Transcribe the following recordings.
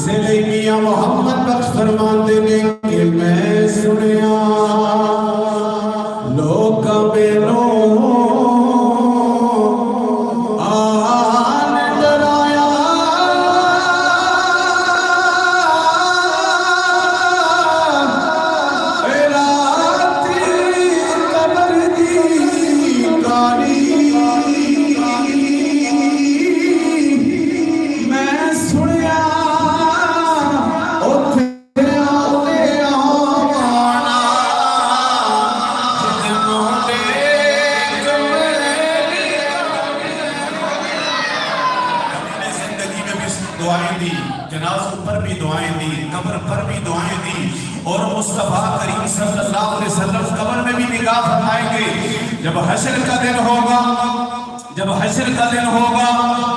اسے لئے میاں محمد بخش فرمان دینے کہ میں سنیا لوکا بینوں دعائیں دی، جنازوں پر بھی دعائیں دی، قبر پر بھی دعائیں دی، اور مصطفیٰ کریم صلی اللہ علیہ وسلم قبر میں بھی نگاہ فرمائیں گے۔ جب حشر کا دن ہوگا،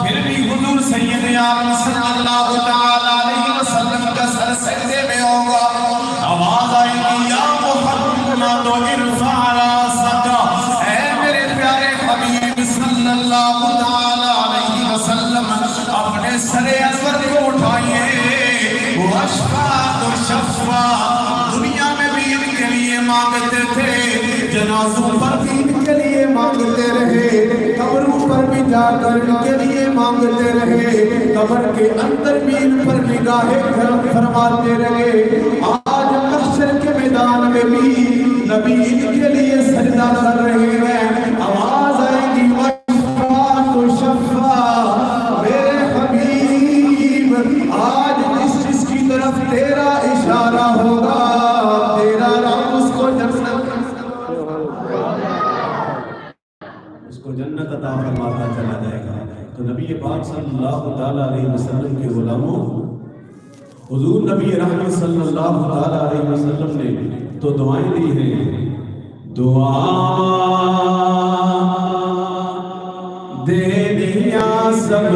پھر بھی حضور سید عالم صلی اللہ علیہ وسلم کا سر سجدے میں ہوگا، آواز آئے گی یا محمد ارفع راسک، اے میرے پیارے حبیب صلی اللہ علیہ وسلم اپنے سر انور کو اٹھائیے۔ وَاشْفَعْتُ شَفْفَعْ، دنیا میں بھی ان کے لیے مانگتے تھے، جنازوں پر بھی ان کے لیے مانگتے رہے، قبروں پر بھی جا کر ان کے لیے مانگتے رہے، قبر کے اندر بھی ان پر نگاہ کرم فرماتے رہے۔ آج محشر کے میدان میں بھی نبی ان کے لیے سجدہ کر رہے ہیں۔ آواز آئے گی وَاشْفَعْتُ شَفَّعْ، میرے حبیب آج جس کی طرف تیرا اشارہ ہوگا، تیرا رب اس کو جنت عطا فرماتا چلا جائے گا۔ تو نبی پاک صلی اللہ علیہ وسلم کے غلاموں، حضور نبی رحمت صلی اللہ علیہ وسلم نے تو دعائیں دی ہیں، دعا دے دیا سب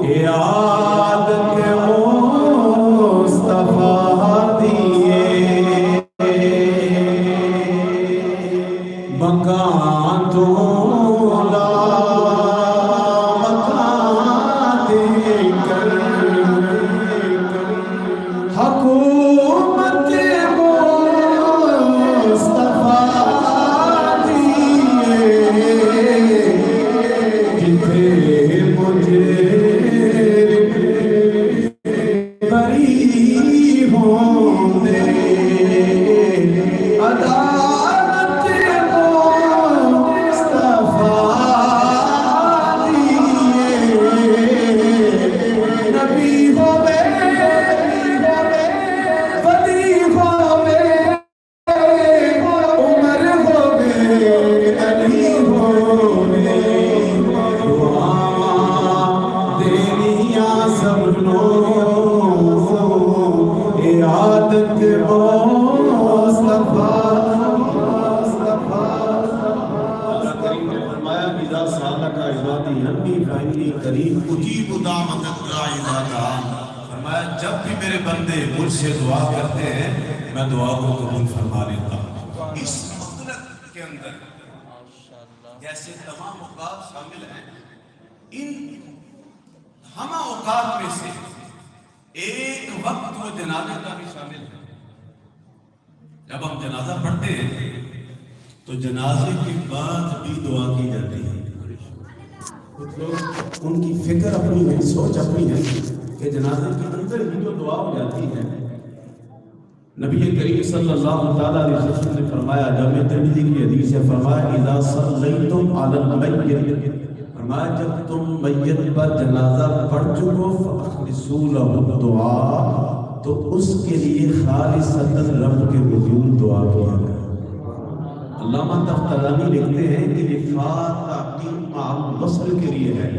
یاد کے مصطفیٰ دیے، مکان تو لا مکان دے کر حکومت مصطفیٰ دیے، جتنے مجھے بری ہوں دے عدالت مصطفیٰ دیے، نبی ہوئے ولی ہوئے عمر ہوئے علی ہوئے، دعا دینیا سب لوگ عادت مصطفیٰ۔ اللہ کریم نے فرمایا اذا سالک عبادی انی فانی قریب اجیب دعوت الداعی اذا دعان، فرمایا جب بھی میرے بندے مجھ سے دعا کرتے ہیں میں دعا کو قبول فرما لیتا ہوں۔ اس مطلق کے اندر جیسے تمام اوقات شامل ہیں، ان ہم اوقات میں سے ایک وقت وہ جنازے کا بھی شامل ہے۔ جب ہم جنازہ پڑھتے ہیں تو جنازے کے بعد بھی دعا کی جاتی ہے۔ کچھ لوگ ان کی فکر اپنی ہے، سوچ اپنی ہے کہ جنازے کے اندر ہی جو دعا ہو جاتی ہے۔ نبی کریم صلی اللہ علیہ وسلم نے فرمایا، جامع ترمذی کی حدیث ہے، فرمایا اذا صلیتم علی المیت، فرمایا جب تم میت پر جنازہ پڑھ چکو فاخلصوا له الدعاء، تو اس کے لیے خالصتاً رب کے حضور دعا کیا کرو۔ علامہ تفتزانی لکھتے ہیں کہ یہ تعقیب مع الوصل کے لیے ہے،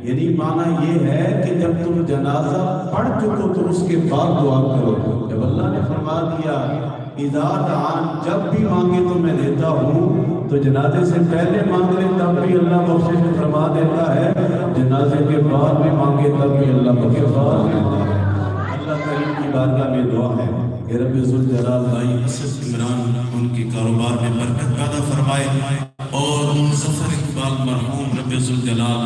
یعنی معنی یہ ہے کہ جب تم جنازہ پڑھ چکو تو اس کے بعد دعا کرو۔ جب اللہ نے فرما دیا اذا دعان، جب بھی مانگے تو میں دیتا ہوں، تو جنازے سے پہلے مانگ لے تب بھی اللہ بخشش فرما دیتا ہے، جنازے کے بعد بھی مانگے تب بھی اللہ بخشش فرما دیتا ہے۔ اللہ کریم کی بارگاہ میں دعا ہے کہ رب ذوالجلال بھائی اسد عمران ان کی کاروبار میں برکت پیدا فرمائے، اور مظفر اقبال مرحوم رب ذوالجلال